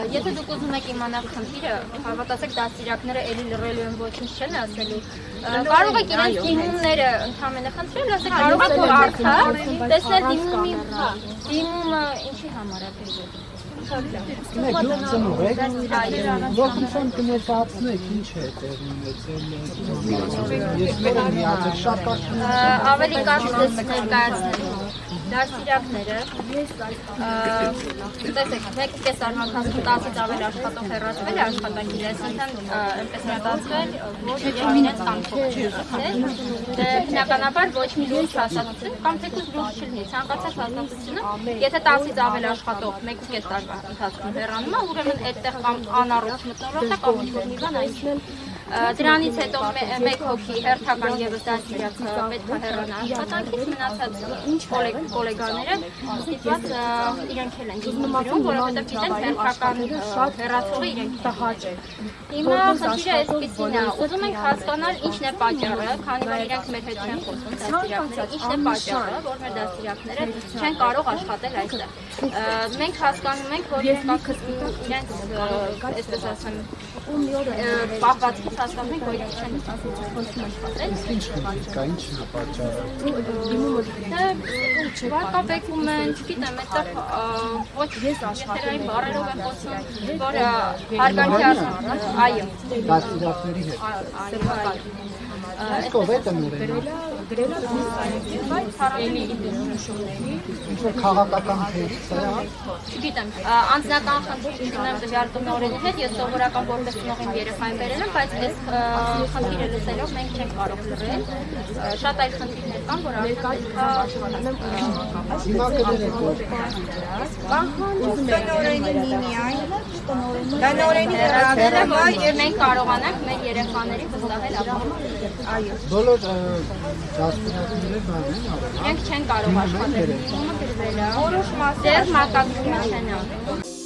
Եթե դուք ուզում եք իմանալ խնդիրը, հավատացեք դաստիարակները էլի լռելու են ոչինչ չեն ասելու։ Կարող եք իրենց դիմումները ընդհանրապես խնդրել, ասեք կարող եք արդար տեսնել դիմումը ինչի համար է դրվել։ Ողջույն կներկայացնեք ինչ է տեղի ունեցել։ Ավելի կարճ ներկայացնելու դաստիարակները տեսեք, 1.5 ամսացում 10-ից ավել աշխատող հեռացվել է աշխատանքից, այսինքն այնպես մտածվել, որ իրենց կամքով չի ուզել, բնականաբար ոչ մի լուրջ հաստատություն կամ թեկուզ լուրջ չլինի, ցանկացած հաստատությունը, եթե 10-ից ավել աշխատող 1.5 տարվա ընթացքում հեռանում է, ուրեմն այդտեղ կամ անառողջ մթնոլորտ է կամ ինչ-որ մի բան այսինքն դրանից հետո մեկ հոգի հերթական ևս դաստիարակ պետք է հեռանա աշխատանքից, մնացած գոլեգաները ստիպված իրենք էլ են դիմում, որովհետև գիտեն հերթական հեռացողը իրենք տհաճ է։ Հիմա խնդիրը այսպիսին է, ուզում ենք հասկանալ ինչն է պատճառը, քանի որ իրենք մեր հետ չեն խոսում դաստիարակները, ինչն է պատճառը, որ մեր դաստիարակները չեն կարող աշխատել այստեղ։ Մենք հասկանում ենք, որ իրենք իրենց, այսպես ասեմ, պահվածքից հասկանում ենք, որ իրենք չեն աշխատել։ Ինչ խնդիր կա, ինչն է պատճառը։ Վարկաբեկում են, չգիտեմ, այդտեղ ոչ եթերային բառերով են խոսում, որ հարգանքի այո։ Դաստիարակների հետ։ Իսկ ով է տնօրենը։ Ինչ-որ քաղաքական թեզից է, հա։ Չգիտեմ, անձնական խնդիր չունեմ տվյալ տնօրենի հետ, ես սովորական որպես ծնող իմ երեխային բերել եմ, բայց այս խնդիրը լսելով մենք չենք կարող լռել։ Շատ այլ խնդիրներ կան, որ հիմա կներեք որ տնօրենի միայն տնօրենի հեռացնելը եւ մենք կարողանանք մեր երեխաների վստահել ապահովել։ Այո։ բոլոր դաստիարակները բան են արել։ Իրենք չեն կարող աշխատել։ Որոշ մասը դեռ մակագրում չեն անում։